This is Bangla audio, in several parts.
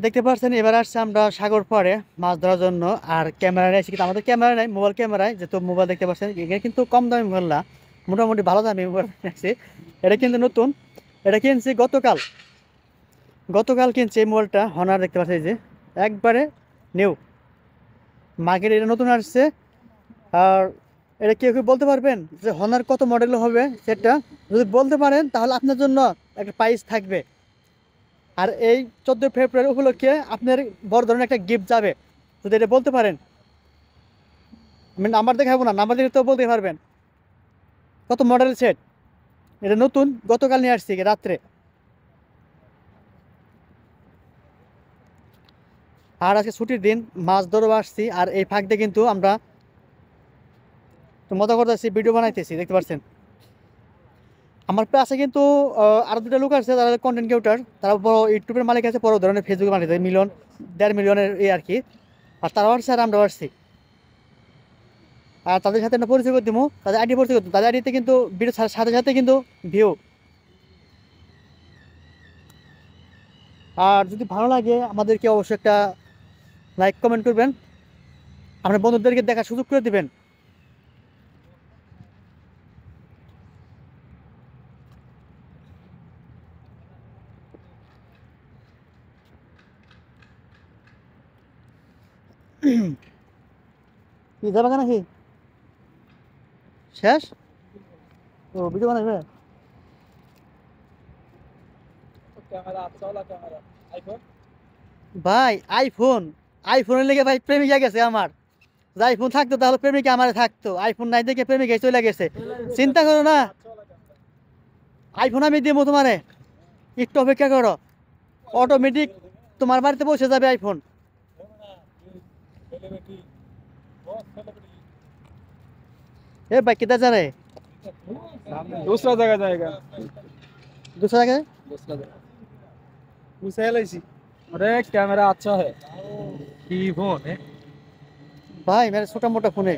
দেখতে পাচ্ছেন এবার আসছে আমরা সাগর পাড়ে মাছ ধরার জন্য। আর ক্যামেরা নিয়েছি, কিন্তু আমাদের ক্যামেরা নাই, মোবাইল ক্যামেরায় যেহেতু মোবাইল দেখতে পাচ্ছেন এখানে কিন্তু কম দামি মোবাইল না, মোটামুটি ভালো দামি মোবাইল নিয়েছি। এটা কিন্তু নতুন, এটা কিনছি গতকাল, গতকাল কিনছি এই মোবাইলটা হনার, দেখতে পাচ্ছি এই যে একবারে নিউ মার্কেট, এটা নতুন আসছে। আর এটা কেউ কেউ বলতে পারবেন যে হনার কত মডেল হবে সেটা, যদি বলতে পারেন তাহলে আপনার জন্য একটা প্রাইজ থাকবে। আর এই 14 ফেব্রুয়ারি উপলক্ষে আপনার বড় ধরনের একটা গিফট যাবে যদি এটা বলতে পারেন। আমি নাম্বার দেখাবো না, নাম্বার দিলে তো বলতে পারবেন কত মডেল সেট। এটা নতুন গতকাল নিয়ে আসছি রাত্রে। আর আজকে ছুটির দিন, মাছ ধরবো আসছি, আর এই ফাঁক দিয়ে কিন্তু আমরা তো মজা করতেছি, ভিডিও বানাইতেছি দেখতে পাচ্ছেন। আমার পাশে কিন্তু আরো দুটো লোক আছে, তারা কন্টেন্ট ক্রিয়েটর, তারা বড় ইউটিউবের মালিক আছে, বড় ধরনের ফেসবুকে মালিক আছে, মিলিয়ন 1.5 মিলিয়নের এই আর কি। আর তারাও আসছে আর আমরা আসছি। আর তাদের সাথে একটা পরিচয় করে দিব, তাদের আইডি পরিচয় করতে, তাদের আইডিতে কিন্তু ভিডিও সাথে সাথে কিন্তু ভিউ। আর যদি ভালো লাগে আমাদেরকে অবশ্যই একটা লাইক কমেন্ট করবেন, আপনার বন্ধুদেরকে দেখার সুযোগ করে দিবেন। কি যাবে নাকি শেষ? ও ভিডিও বানাবে। ভাই আইফোন, আইফোনের লেগে ভাই প্রেমিকা গেছে আমার। যদি আইফোন থাকতো তাহলে প্রেমিকা আমার থাকতো, আইফোন নাই দেখে প্রেমিকা চলে গেছে। চিন্তা করো না, আইফোন আমি দেবো তোমারে, একটু অপেক্ষা করো, অটোমেটিক তোমার বাড়িতে পৌঁছে যাবে আইফোন। ए भाई किधर जा रहे हैं? दूसरा जगह जाएगा। दूसरा जगह? दूसरा जगह दूसरा एलआईसी। अरे कैमरा अच्छा है। की फोन है। भाई मेरा छोटा मोटा फोन है।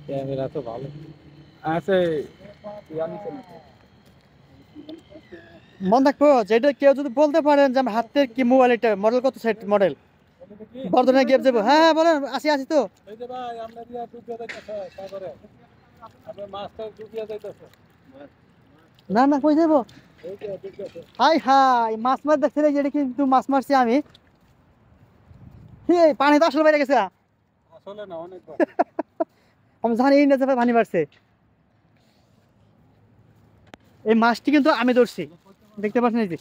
कैमरा तो भालो ऐसे यानी মন থাকবো যেটা কেউ যদি বলতে পারেন যে আমার হাতের কি মোবাইল, এটা মডেল কত, সেট মডেল বর্ধমানে গিয়ে যাবো। হ্যাঁ হ্যাঁ বলেন, আসি আসি তো। এই যে ভাই আমরা দিয়া টুকিয়া যাইতাছে সাগরে। আমরা মাছটা টুকিয়া যাইতাছে। না না কই যাবো? এই যে টুকিয়াছে। হাই হাই মাছ মার দেখছি রে, যেটা কিন্তু মাছ মারছি আমি। এই পানি তো আসলে বাইরে গেছে। আসলে না অনেকবার। আমি জানি না যে পানি বাড়ছে। এই মাছটি কিন্তু আমি ধরছি, দেখতে পাচ্ছেন এই যে।